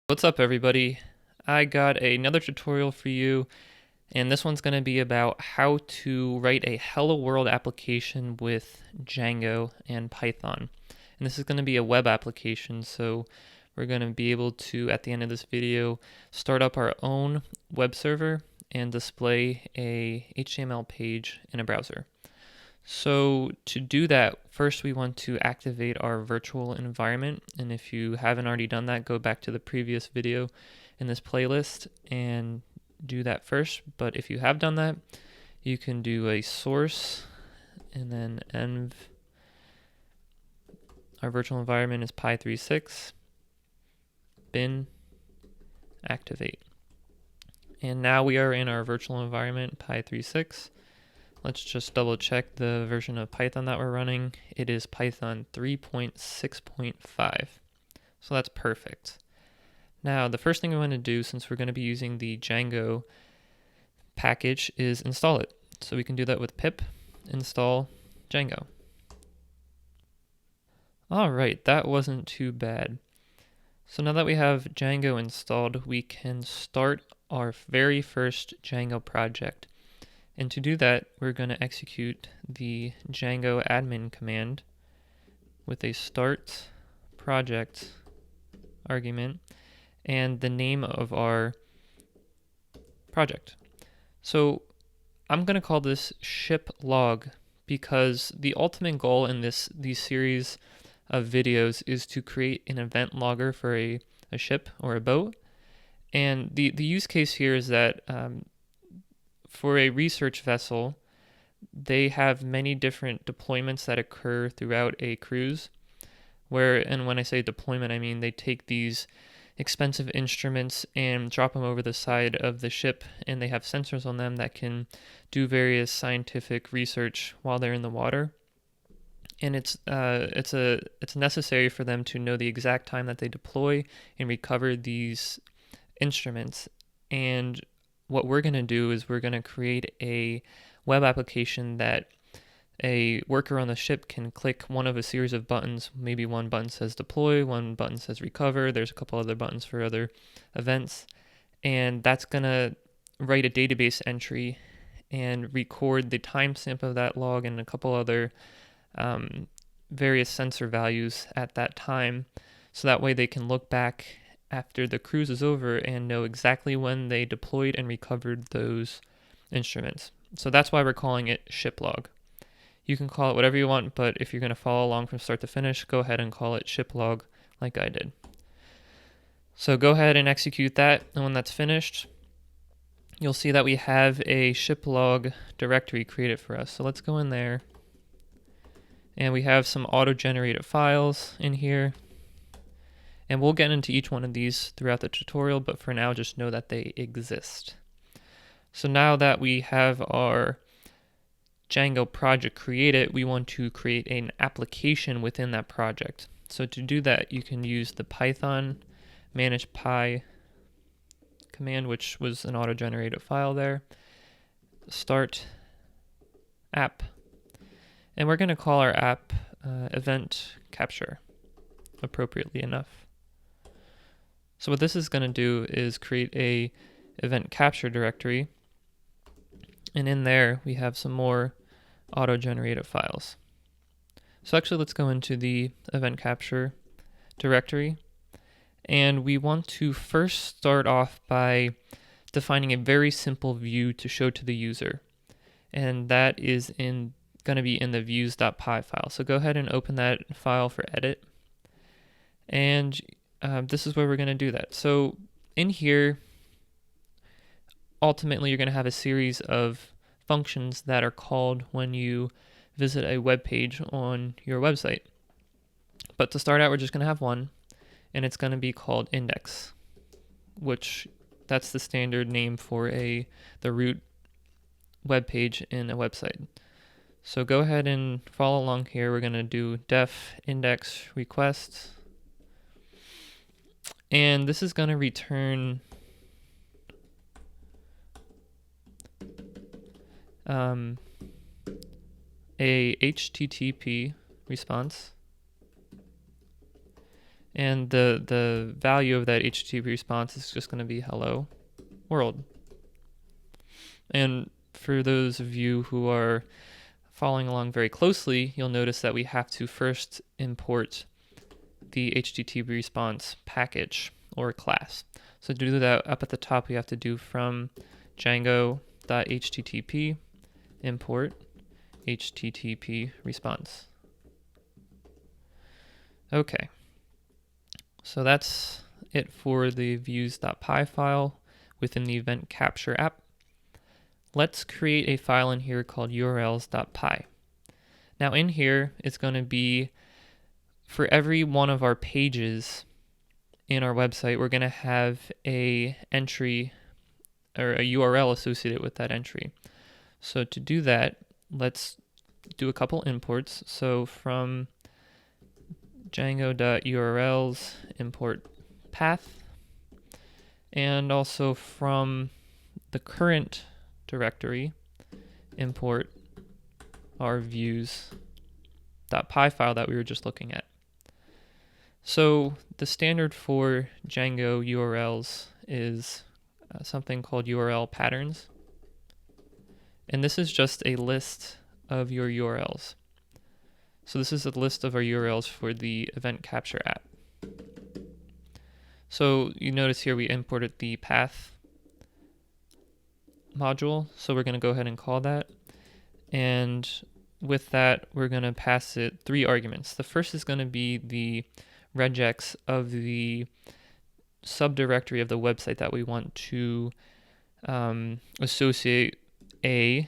What's up, everybody? I got another tutorial for you, and this one's going to be about how to write a Hello World application with Django and Python. And this is going to be a web application, so we're going to be able to, at the end of this video, start up our own web server and display a HTML page in a browser. So to do that, first we want to activate our virtual environment. And if you haven't already done that, go back to the previous video in this playlist and do that first. But if you have done that, you can do a source and then env. Our virtual environment is pi36 bin activate. And now we are in our virtual environment pi36. Let's just double check the version of Python that we're running. It is Python 3.6.5. So that's perfect. Now, the first thing we want to do, since we're going to be using the Django package, is install it. So we can do that with pip install Django. All right, that wasn't too bad. So now that we have Django installed, we can start our very first Django project. And to do that, we're going to execute the django-admin command with a start project argument and the name of our project. So I'm going to call this ship log because the ultimate goal in these series of videos is to create an event logger for a ship or a boat. And the use case here is that for a research vessel, they have many different deployments that occur throughout a cruise. And when I say deployment, I mean they take these expensive instruments and drop them over the side of the ship, and they have sensors on them that can do various scientific research while they're in the water. And it's necessary for them to know the exact time that they deploy and recover these instruments. And what we're going to do is we're going to create a web application that a worker on the ship can click one of a series of buttons. Maybe one button says deploy, one button says recover. There's a couple other buttons for other events. And that's going to write a database entry and record the timestamp of that log and a couple other various sensor values at that time. So that way they can look back after the cruise is over and know exactly when they deployed and recovered those instruments. So that's why we're calling it ship log. You can call it whatever you want, but if you're going to follow along from start to finish, go ahead and call it ship log like I did. So go ahead and execute that, and when that's finished, you'll see that we have a ship log directory created for us. So let's go in there, and we have some auto-generated files in here. And we'll get into each one of these throughout the tutorial, but for now, just know that they exist. So now that we have our Django project created, we want to create an application within that project. So to do that, you can use the Python manage.py command, which was an auto-generated file there. Start app. And we're going to call our app event capture, appropriately enough. So what this is going to do is create a event capture directory, and in there we have some more auto-generated files. So actually let's go into the event capture directory, and we want to first start off by defining a very simple view to show to the user, and that is going to be in the views.py file. So go ahead and open that file for edit, and this is where we're going to do that. So in here, ultimately, you're going to have a series of functions that are called when you visit a web page on your website. But to start out, we're just going to have one, and it's going to be called index, which that's the standard name for the root web page in a website. So go ahead and follow along here. We're going to do def index request. And this is going to return a HTTP response. And the value of that HTTP response is just going to be hello world. And for those of you who are following along very closely, you'll notice that we have to first import the HTTP response package or class. So to do that, up at the top, we have to do from django.http import HTTP response. Okay, so that's it for the views.py file within the event capture app. Let's create a file in here called urls.py. Now in here, it's going to be for every one of our pages in our website, we're going to have a entry or a URL associated with that entry. So to do that, let's do a couple imports. So from django.urls import path, and also from the current directory import our views.py file that we were just looking at. So the standard for Django URLs is something called URL patterns. And this is just a list of your URLs. So this is a list of our URLs for the event capture app. So you notice here we imported the path module. So we're going to go ahead and call that. And with that, we're going to pass it 3 arguments. The first is going to be the regex of the subdirectory of the website that we want to associate a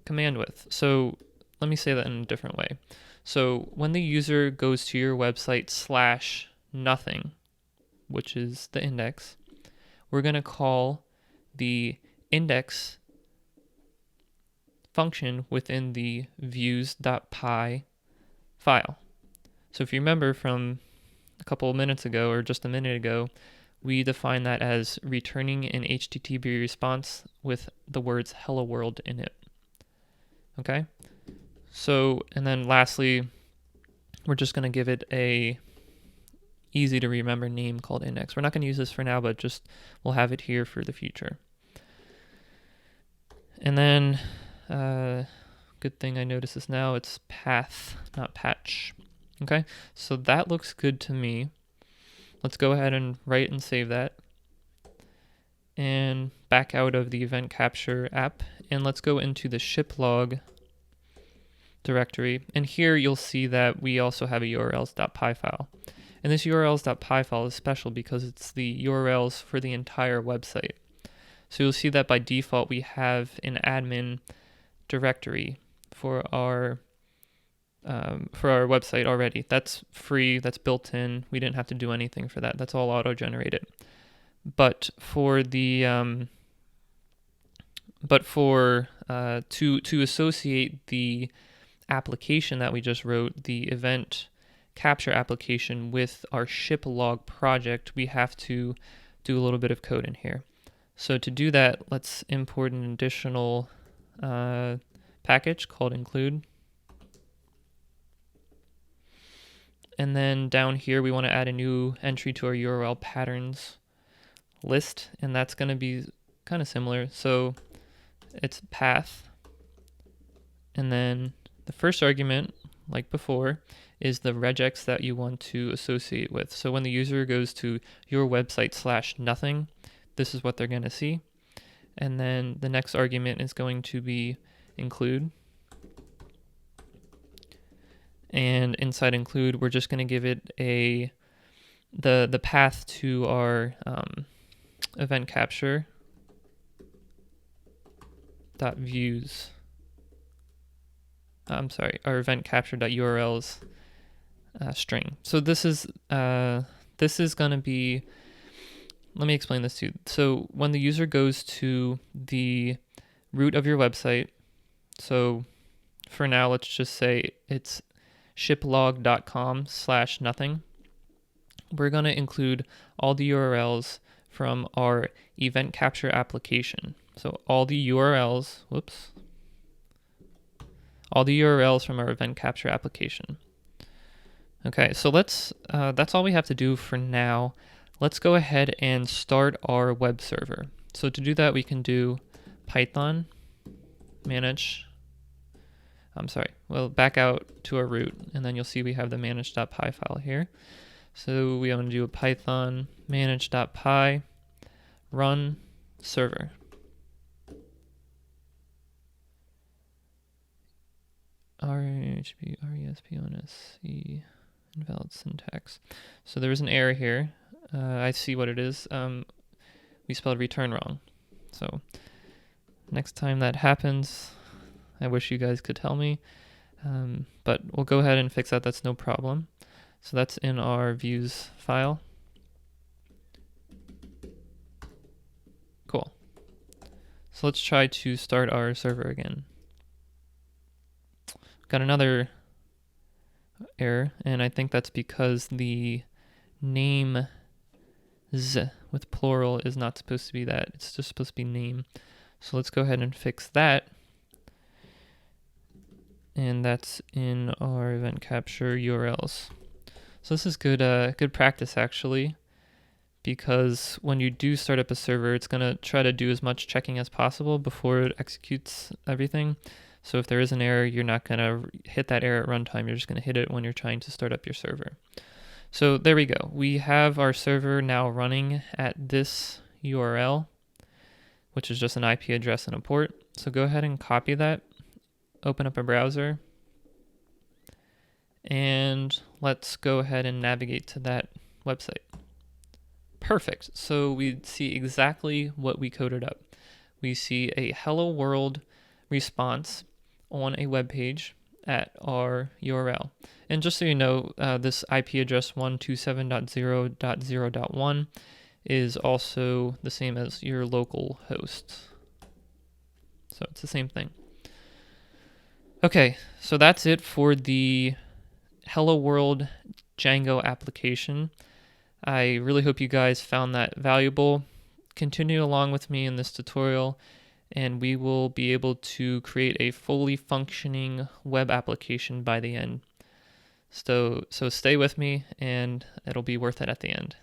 command with. So let me say that in a different way. So when the user goes to your website /nothing, which is the index, we're going to call the index function within the views.py file. So if you remember from a couple of minutes ago or just a minute ago, we define that as returning an HTTP response with the words hello world in it. Okay? So, and then lastly, we're just going to give it a easy to remember name called index. We're not going to use this for now, but just we'll have it here for the future. And then, good thing I notice this now, it's path, not patch. Okay, so that looks good to me. Let's go ahead and write and save that. And back out of the event capture app, and let's go into the ship log directory. And here you'll see that we also have a urls.py file. And this urls.py file is special because it's the URLs for the entire website. So you'll see that by default we have an admin directory for our website already. That's free, that's built in. We didn't have to do anything for that. That's all auto-generated. But for the to associate the application that we just wrote, the event capture application, with our ship log project, we have to do a little bit of code in here. So to do that, let's import an additional package called include. And then down here, we want to add a new entry to our URL patterns list, and that's going to be kind of similar. So it's path, and then the first argument, like before, is the regex that you want to associate with. So when the user goes to your website /nothing, this is what they're going to see. And then the next argument is going to be include. And inside include, we're just going to give it the path to our event capture dot views. I'm sorry, our event capture.urls string. So this is going to be, let me explain this to you. So when the user goes to the root of your website, so for now, let's just say it's shiplog.com/nothing. We're going to include all the URLs from our event capture application. So all the URLs, all the URLs from our event capture application. Okay, so that's all we have to do for now. Let's go ahead and start our web server. So to do that, we can do Python manage. We'll back out to our root, and then you'll see we have the manage.py file here. So we want to do a Python manage.py run server. RESP-ONSC invalid syntax. So there was an error here. I see what it is. We spelled return wrong. So next time that happens, I wish you guys could tell me. But we'll go ahead and fix that. That's no problem. So that's in our views file. Cool. So let's try to start our server again. Got another error, and I think that's because the name z with plural is not supposed to be that. It's just supposed to be name. So let's go ahead and fix that. And that's in our event capture URLs. So this is good practice actually, because when you do start up a server, it's going to try to do as much checking as possible before it executes everything. So if there is an error, you're not going to hit that error at runtime. You're just going to hit it when you're trying to start up your server. So there we go. We have our server now running at this URL, which is just an IP address and a port. So go ahead and copy that, open up a browser, and let's go ahead and navigate to that website. Perfect. So we see exactly what we coded up. We see a hello world response on a web page at our URL. And just so you know, this IP address 127.0.0.1 is also the same as your local host. So it's the same thing. Okay, so that's it for the Hello World Django application. I really hope you guys found that valuable. Continue along with me in this tutorial, and we will be able to create a fully functioning web application by the end. So stay with me, and it'll be worth it at the end.